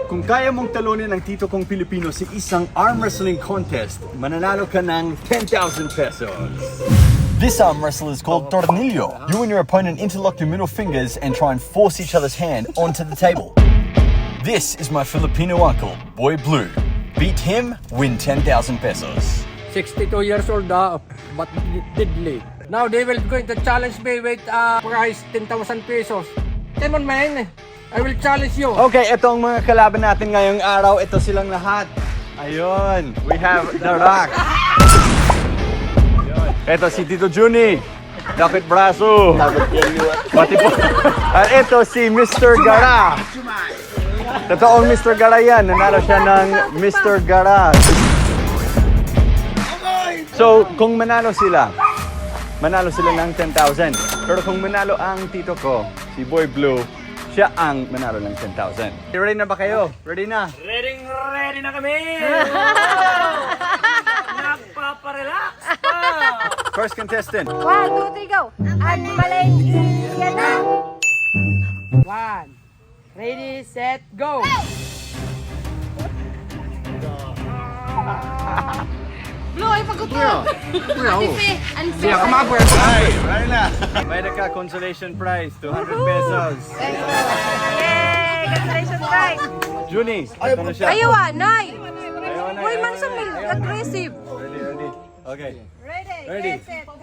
Kung kaya mong talunin ang tito kong Pilipino sa isang arm wrestling contest, mananalo ka ng 10,000 pesos. This arm wrestle is called tornillo. You and your opponent interlock your middle fingers and try and force each other's hand onto the table. This is my Filipino uncle, Boy Blue. Beat him, win 10,000 pesos. 62 years old, but deadly. Now they will going to challenge me with prize 10,000 pesos. Come on, man. I will challenge you. Okay, ito ang mga kalaban natin ngayong araw. Ito silang lahat. Ayun, we have The Rock. Ito si Tito Juni. Dakit braso. Pati po. At ito si Mr. Gara. Totoong Mr. Gara yan. Nanalo siya ng Mr. Gara. So, kung manalo sila ng 10,000. Pero kung manalo ang tito ko, si Boy Blue, siya ang manalo ng 10,000. Ready na ba kayo? Ready na? Ready na kami! Nagpaparelax pa! First contestant. 1, 2, 3, go! Ang malay, yan na! 1. Ready, set, go! Blue, ay pagkuto! Alife! Alife! Ay, ready na. May nagka-consolation prize, 200 pesos. Yay! Congratulations, guys! Juni, ito na siya. Ayaw, Nay! Ayaw na, Uy, ayaw man na, sa ayaw na. aggressive! Ready. Okay. Ready?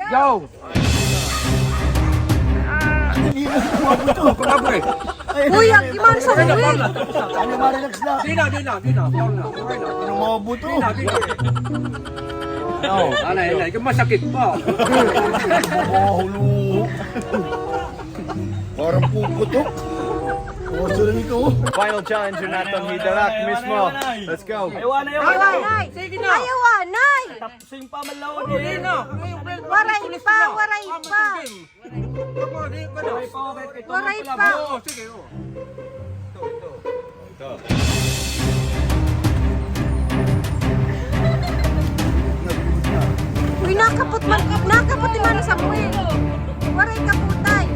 Go! Uy, gimana sa buwig? Di na. Okay na. Mabuto! No, alay, masakit pa. Mahulo! Parang puputok! Final challenger natin ni The Rock mismo. Let's go. Ayaw, Nay! Sige na. Ayaw, Nay! Tapsing pamalaw Di na. Waray pa! Waray pa! Waray pa! Oo, sige. Uy, nakapot ni Mana sa buwig! Waray ka putay!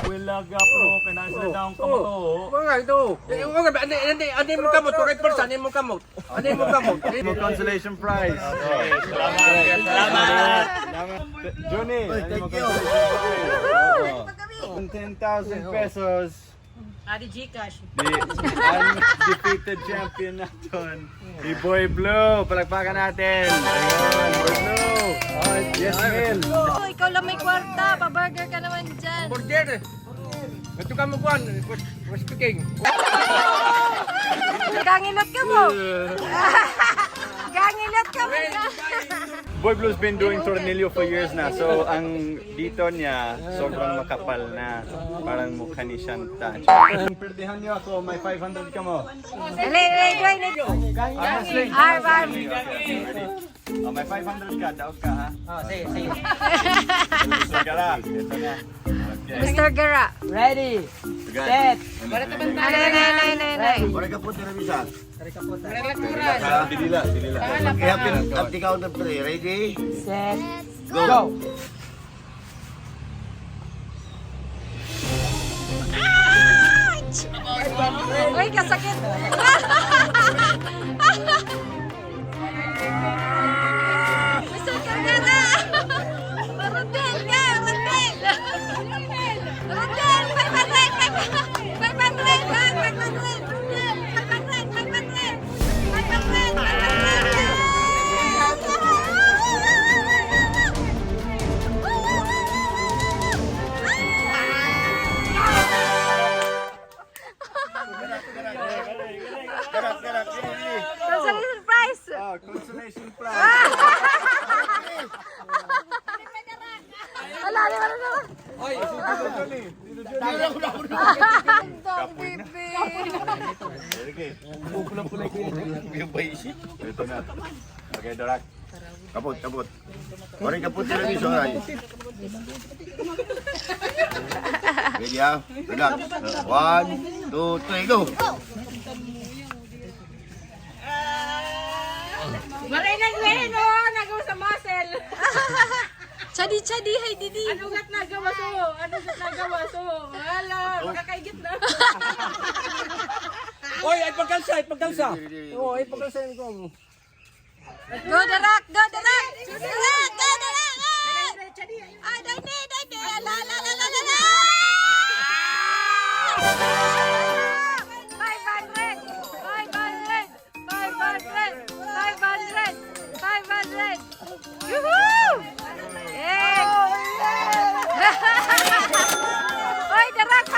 Wilaga pro, kinasa daw ang kamoto. Mga ito. Ano mo kamot? Correct person, ano mo kamot? Consolation prize. Salamat! Juni, Thank you. 10,000 pesos. Adi Gcash. The undefeated champion natin, si Boy Blue. Palagpakan natin. Ayun, Boy Blue. Oh, yes, Mel. Oh, ikaw lang may kwarta. Pa-burger ka naman dyan. Border. Ito ka mo kuhan. Was speaking. Gangilot ka mo. Gangilot ka mo. Boy Blue's been doing tornillo for years na. So, ang dito niya, sobrang makapal na. Parang mukha ni Shanta. Perdihan niyo ako, may 500 ka mo. Dali. Arm. Oh, may 500 ka, daot ka ha? Sige. Mr. Gara, ito na. Okay. Mr. Gara. Ready. Set! Nay. Wala ka po tiramisan. Dilila. Kaya at ikaw na pre. Ready? Set. Go! Uy, kasakit. Mr. Gara. Rodel ka. Rodel. 500. Consolation prize. Wala na. Oy, Pipi. Ito na. Okay, The Rock. Kapot. Wala ka po tiramisan. Ready ha? Relax. 1, 2, 3, go! Maray nagweno, nagawa sa muscle. Chadi, hay didi. Ano gat nagawa so? Hala, makakaigit na. Oy, ay pagkalsa, ay pagkalsa. Oh, ay pagkalsa ko. Go the rock, go the rock. Go the rock, go the rock. Ay, dali. La. 500. Yoo-hoo! Yay! Hoy, the rock.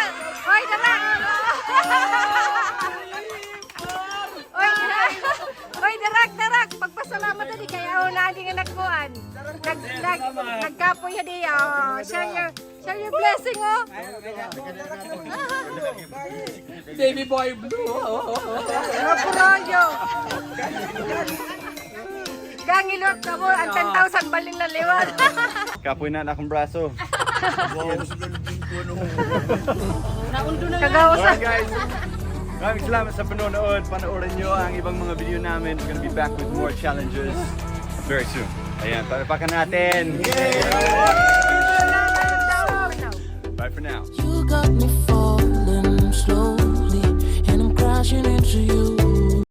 Hoy, the rock. Hoy, the rock. Pagpasalamat din kaya una din nga nagkuan. Nagkapoy hadi. Share your blessing, oh. Baby boy blue. Napurayo. Gangilot na mo, ang 10,000 baling na liwan. Kapoy na akong braso. Kagawas. Alright guys, maraming salamat sa panonood. Panoorin nyo ang ibang mga video namin. We're gonna be back with more challenges very soon. Ayan, palapakan natin! Yay!